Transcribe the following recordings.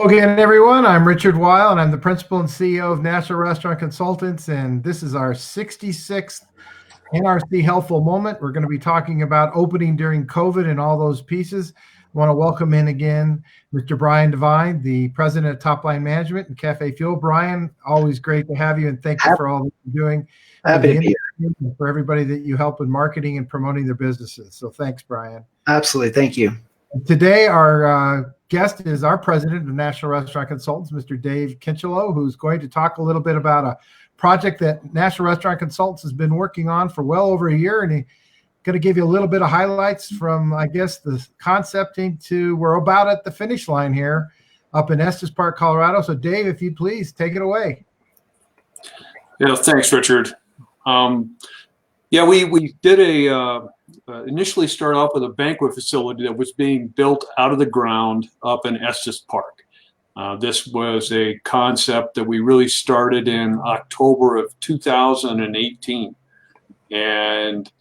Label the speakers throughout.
Speaker 1: Again, everyone, I'm Richard Weil, and I'm the principal and CEO of National Restaurant Consultants, and this is our 66th NRC Helpful Moment. We're going to be talking about opening during COVID and all those pieces. I want to welcome in again Mr. Brian Devine, the president of Top Line Management and Cafe Fuel. Brian, always great to have you, and thank you for all that you're doing for
Speaker 2: Happy
Speaker 1: the
Speaker 2: to be
Speaker 1: industry and for everybody that you help in marketing and promoting their businesses. So thanks, Brian.
Speaker 2: Absolutely. Thank you.
Speaker 1: Today, our guest is our president of National Restaurant Consultants, Mr. Dave Kinchelow, who's going to talk a little bit about a project that National Restaurant Consultants has been working on for well over a year. And he's going to give you a little bit of highlights from, I guess, the concepting to we're about at the finish line here up in Estes Park, Colorado. So, Dave, if you please, take it away.
Speaker 3: Yeah, thanks, Richard. We did initially start off with a banquet facility that was being built out of the ground up in Estes Park. This was a concept that we really started in October of 2018. And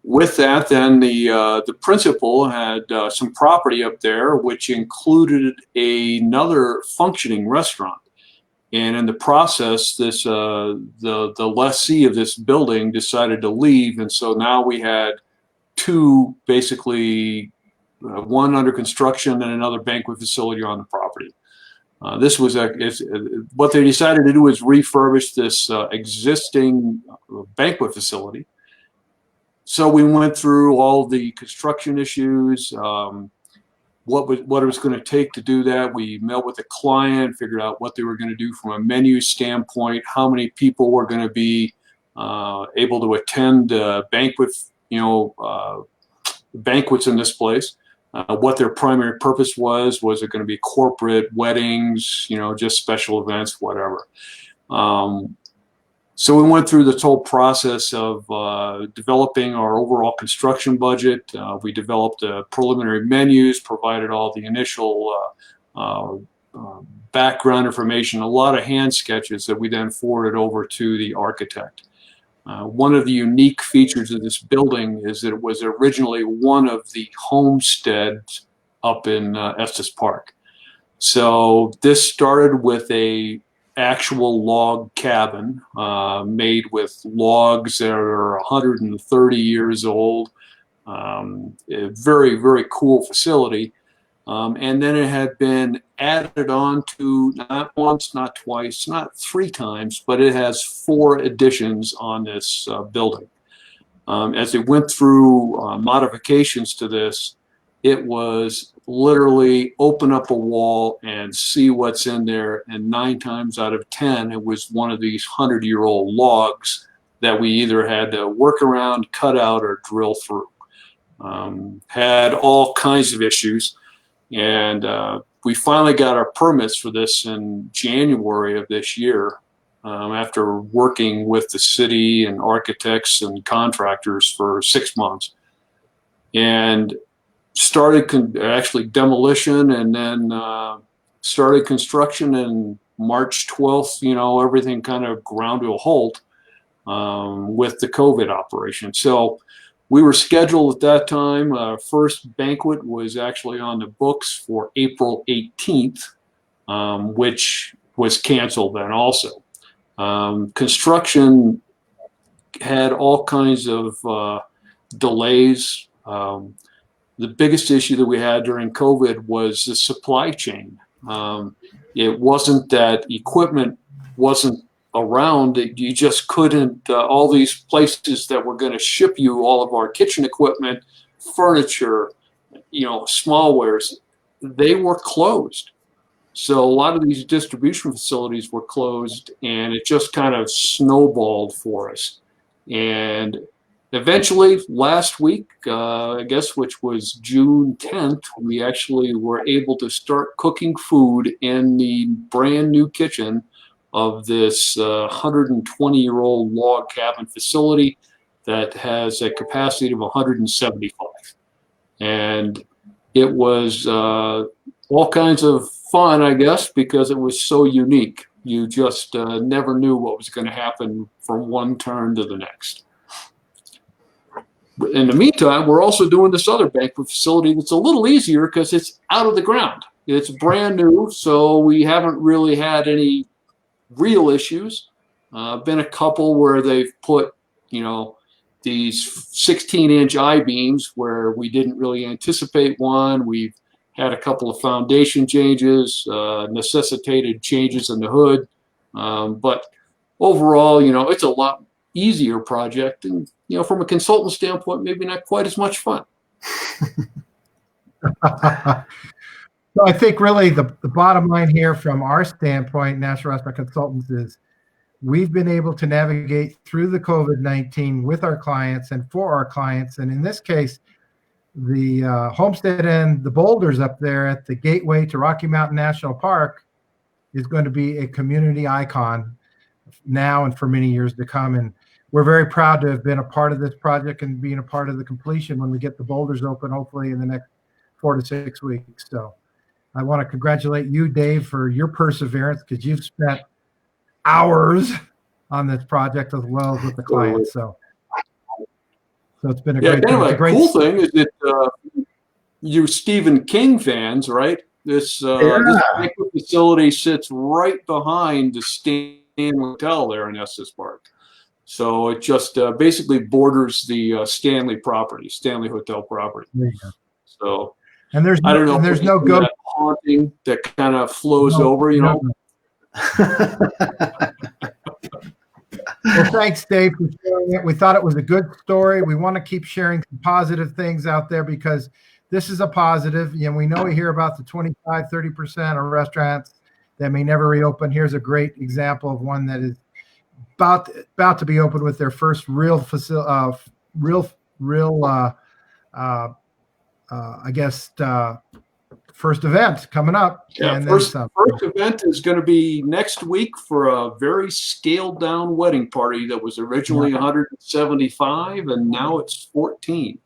Speaker 3: with that, then the principal had some property up there, which included another functioning restaurant. And in the process, this the lessee of this building decided to leave, and so now we had two, basically, one under construction and another banquet facility on the property. This was what they decided to do was refurbish this existing banquet facility. So we went through all the construction issues, what it was going to take to do that. We met with the client, figured out what they were going to do from a menu standpoint, how many people were going to be able to attend banquets in this place, what their primary purpose was it going to be corporate, weddings, just special events, whatever. So we went through this whole process of developing our overall construction budget. We developed preliminary menus, provided all the initial background information, a lot of hand sketches that we then forwarded over to the architect. One of the unique features of this building is that it was originally one of the homesteads up in Estes Park. So this started with a actual log cabin made with logs that are 130 years old. A very, very cool facility. And then it had been added on to not once, not twice, not three times, but it has 4 additions on this building. As it went through modifications to this, it was literally open up a wall and see what's in there, and 9 times out of 10 it was one of these 100-year-old logs that we either had to work around, cut out, or drill through. Had all kinds of issues, and we finally got our permits for this in January of this year, after working with the city and architects and contractors for 6 months, and started actually demolition, and then started construction. And March 12th, everything kind of ground to a halt with the COVID operation. So we were scheduled at that time. First banquet was actually on the books for April 18th, which was canceled then also. Construction had all kinds of delays. The biggest issue that we had during COVID was the supply chain. It wasn't that equipment wasn't around, you just couldn't, all these places that were going to ship you all of our kitchen equipment, furniture, smallwares, they were closed. So a lot of these distribution facilities were closed, and it just kind of snowballed for us. And eventually, last week, I guess, which was June 10th, we actually were able to start cooking food in the brand new kitchen of this 120-year-old log cabin facility that has a capacity of 175. And it was all kinds of fun, I guess, because it was so unique. You just never knew what was going to happen from one turn to the next. In the meantime, we're also doing this other banquet facility that's a little easier because it's out of the ground. It's brand new, so we haven't really had any real issues. Been a couple where they've put, these 16-inch I-beams where we didn't really anticipate one. We've had a couple of foundation changes, necessitated changes in the hood. But overall, it's a lot easier project. And, from a consultant standpoint, maybe not quite as much fun.
Speaker 1: So I think really the bottom line here from our standpoint, National Restaurant Consultants, is we've been able to navigate through the COVID-19 with our clients and for our clients. And in this case, the Homestead and the boulders up there at the gateway to Rocky Mountain National Park is going to be a community icon now and for many years to come. And we're very proud to have been a part of this project and being a part of the completion when we get the boulders open, hopefully in the next 4 to 6 weeks. So I want to congratulate you, Dave, for your perseverance, because you've spent hours on this project as well as with the clients. So it's been a great thing.
Speaker 3: A cool thing is that you Stephen King fans, right? This banquet facility sits right behind the Stanley Hotel there in Estes Park. So it just basically borders the Stanley Hotel property.
Speaker 1: There you go.
Speaker 3: So
Speaker 1: and there's
Speaker 3: I don't know.
Speaker 1: There's no ghost
Speaker 3: haunting that kind of flows over,
Speaker 1: Well, thanks, Dave, for sharing it. We thought it was a good story. We want to keep sharing some positive things out there because this is a positive. We know we hear about the 25, 30% of restaurants that may never reopen. Here's a great example of one that is about to be opened with their first real facility, first event coming up.
Speaker 3: Yeah,
Speaker 1: and
Speaker 3: first event is going to be next week for a very scaled down wedding party that was originally 175 and now it's 14.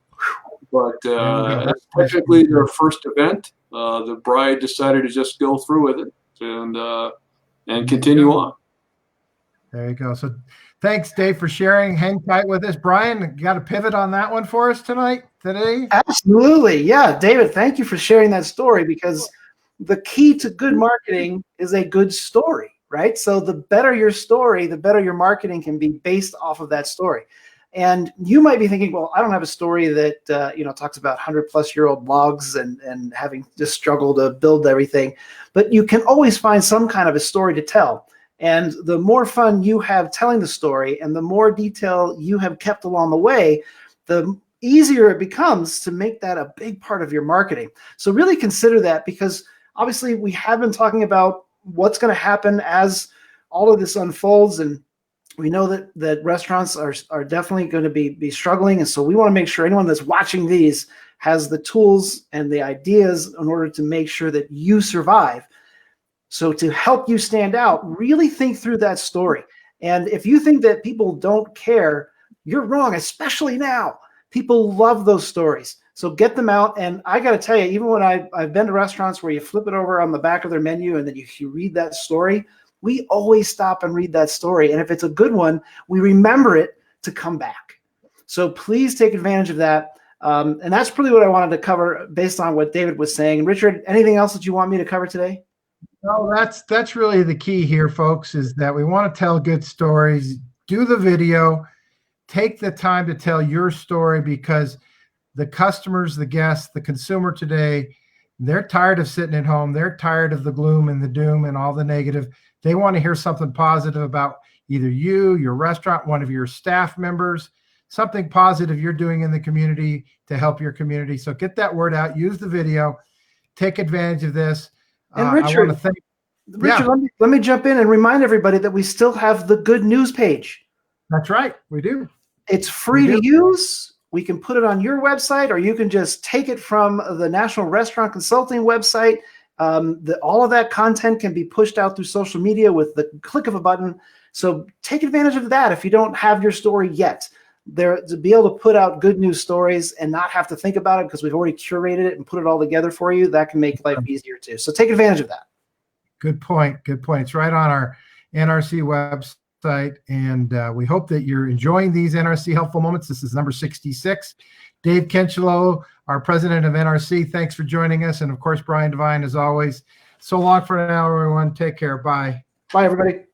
Speaker 3: But it's technically their first event. The bride decided to just go through with it and continue on.
Speaker 1: There you go. So thanks, Dave, for sharing. Hang tight with us. Brian, you got a pivot on that one for us today?
Speaker 2: Absolutely. Yeah. David, thank you for sharing that story, because the key to good marketing is a good story, right? So the better your story, the better your marketing can be based off of that story. And you might be thinking, well, I don't have a story that, talks about 100-plus-year-old logs and having just struggled to build everything, but you can always find some kind of a story to tell. And the more fun you have telling the story and the more detail you have kept along the way, the easier it becomes to make that a big part of your marketing. So really consider that, because obviously we have been talking about what's going to happen as all of this unfolds. And we know that restaurants are definitely going to be struggling. And so we want to make sure anyone that's watching these has the tools and the ideas in order to make sure that you survive. So to help you stand out, really think through that story. And if you think that people don't care, you're wrong, especially now. People love those stories. So get them out. And I got to tell you, even when I've been to restaurants where you flip it over on the back of their menu and then you read that story, we always stop and read that story. And if it's a good one, we remember it to come back. So please take advantage of that. And that's really what I wanted to cover based on what David was saying. Richard, anything else that you want me to cover today?
Speaker 1: No, that's really the key here, folks, is that we want to tell good stories. Do the video. Take the time to tell your story, because the customers, the guests, the consumer today, they're tired of sitting at home. They're tired of the gloom and the doom and all the negative. They want to hear something positive about either you, your restaurant, one of your staff members, something positive you're doing in the community to help your community. So get that word out. Use the video. Take advantage of this.
Speaker 2: And Richard, let me jump in and remind everybody that we still have the good news page.
Speaker 1: That's right. We do.
Speaker 2: It's free to use. We can put it on your website, or you can just take it from the National Restaurant Consulting website. All of that content can be pushed out through social media with the click of a button. So take advantage of that if you don't have your story yet. There, to be able to put out good news stories and not have to think about it because we've already curated it and put it all together for you, that can make life easier too. So take advantage of that. Good point.
Speaker 1: Good point. It's right on our NRC website. And we hope that you're enjoying these NRC Helpful Moments. This is number 66. Dave Kinchelow, our president of NRC, thanks for joining us. And of course, Brian Devine, as always. So long for now, everyone. Take care. Bye.
Speaker 2: Bye, everybody.